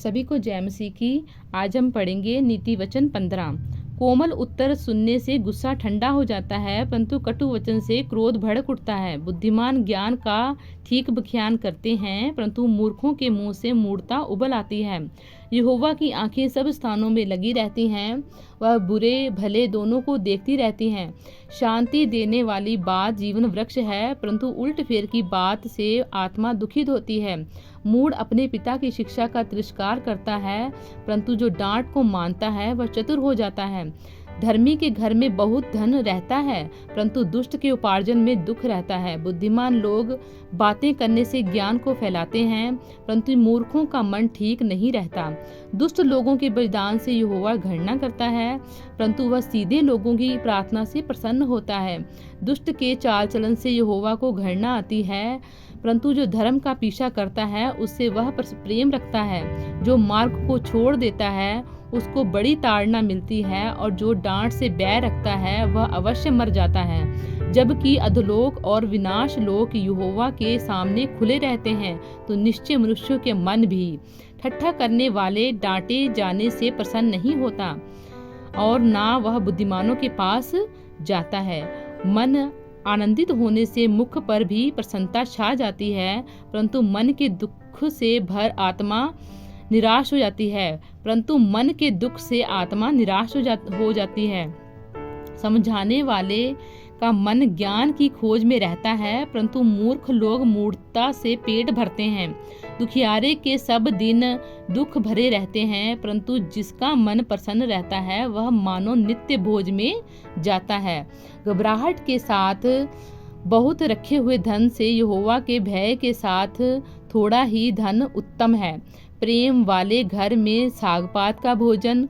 सभी को जय मसीह की। आज हम पढ़ेंगे नीति वचन 15। कोमल उत्तर सुनने से गुस्सा ठंडा हो जाता है, परंतु कटु वचन से क्रोध भड़क उठता है। बुद्धिमान ज्ञान का ठीक बख्यान करते हैं, परंतु मूर्खों के मुंह से मूढ़ता उबल आती है। यहोवा की आंखें सब स्थानों में लगी रहती हैं, वह बुरे भले दोनों को देखती रहती हैं। शांति देने वाली बात जीवन वृक्ष है, परंतु उल्ट फेर की बात से आत्मा दुखित होती है। मूढ़ अपने पिता की शिक्षा का तिरस्कार करता है, परंतु जो डांट को मानता है वह चतुर हो जाता है। धर्मी के घर में बहुत धन रहता है, परंतु दुष्ट के उपार्जन में दुख रहता है। बुद्धिमान लोग बातें करने से ज्ञान को फैलाते हैं, परंतु मूर्खों का मन ठीक नहीं रहता। दुष्ट लोगों के बलिदान से यहोवा घृणा करता है, परंतु वह सीधे लोगों की प्रार्थना से प्रसन्न होता है। दुष्ट के चाल चलन से यहोवा को घृणा आती है, परंतु जो धर्म का पीछा करता है उससे वह प्रेम रखता है। जो मार्ग को छोड़ देता है उसको बड़ी ताड़ना मिलती है, और जो डांट से बैर रखता है वह अवश्य मर जाता है। जबकि अधोलोक और विनाश लोक यहोवा के सामने खुले रहते हैं, तो निश्चय मनुष्यों के मन भी। ठट्ठा करने वाले डांटे जाने से प्रसन्न नहीं होता, और ना वह बुद्धिमानों के पास जाता है। मन आनंदित होने से मुख पर भी प्रसन्नता छा जाती है, परंतु मन के दुख से भर आत्मा निराश हो जाती है। परंतु मन के दुख से आत्मा निराश हो जाती है। समझाने वाले का मन ज्ञान की खोज में रहता है, परंतु मूर्ख लोग मूढ़ता से पेट भरते हैं। दुखियारे के सब दिन दुख भरे रहते हैं, परंतु जिसका मन प्रसन्न रहता है वह मानो नित्य भोज में जाता है। घबराहट के साथ बहुत रखे हुए धन से यहोवा के भय के साथ थोड़ा ही धन उत्तम है। प्रेम वाले घर में सागपात का भोजन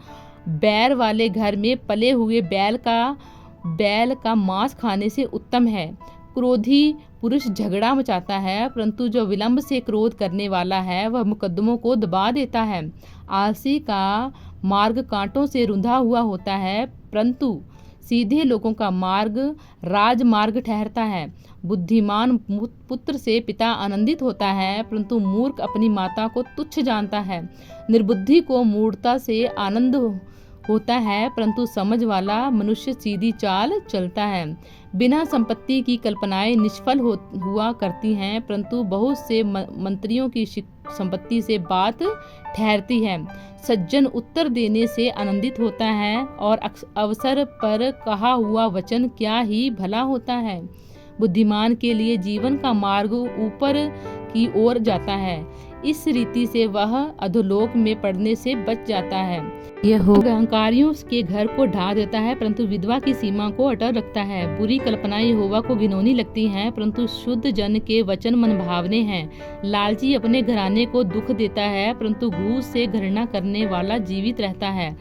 बैर वाले घर में पले हुए बैल का मांस खाने से उत्तम है। क्रोधी पुरुष झगड़ा मचाता है, परंतु जो विलंब से क्रोध करने वाला है वह मुकद्दमों को दबा देता है। आलसी का मार्ग कांटों से रुंधा हुआ होता है, परंतु सीधे लोगों का मार्ग राजमार्ग ठहरता है। बुद्धिमान पुत्र से पिता आनंदित होता है, परंतु मूर्ख अपनी माता को तुच्छ जानता है। निर्बुद्धि को मूढ़ता से आनंद होता है, परंतु समझ वाला मनुष्य सीधी चाल चलता है। बिना संपत्ति की कल्पनाएं निष्फल हुआ करती हैं, परंतु बहुत से मंत्रियों की संपत्ति से बात ठहरती है। सज्जन उत्तर देने से आनंदित होता है, और अवसर पर कहा हुआ वचन क्या ही भला होता है। बुद्धिमान के लिए जीवन का मार्ग ऊपर की ओर जाता है, इस रीति से वह अधोलोक में पड़ने से बच जाता है। यह अहंकारियों के घर को ढा देता है, परंतु विधवा की सीमा को अटल रखता है। बुरी कल्पनाएं यहोवा को घिनौनी लगती हैं, परंतु शुद्ध जन के वचन मनभावने हैं। लालची अपने घराने को दुख देता है, परंतु घूस से घृणा करने वाला जीवित रहता है।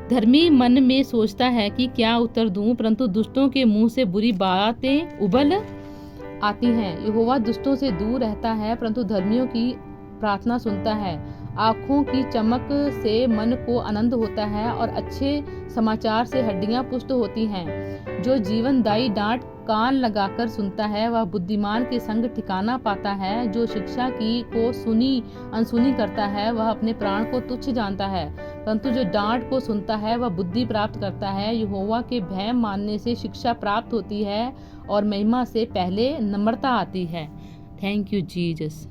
धर्मी मन में सोचता है कि क्या उत्तर दूं, परंतु दुष्टों के मुंह से बुरी बातें उबल आती हैं। यहोवा दुष्टों से दूर रहता है, परंतु धर्मियों की प्रार्थना सुनता है। आँखों की चमक से मन को आनंद होता है, और अच्छे समाचार से हड्डियां पुष्ट होती हैं। जो जीवनदायी डांट कान लगाकर सुनता है वह बुद्धिमान के संग ठिकाना पाता है। जो शिक्षा की को अनसुनी करता है वह अपने प्राण को तुच्छ जानता है, परंतु जो डांट को सुनता है वह बुद्धि प्राप्त करता है। यहोवा के भय मानने से शिक्षा प्राप्त होती है, और महिमा से पहले नम्रता आती है। Thank you Jesus.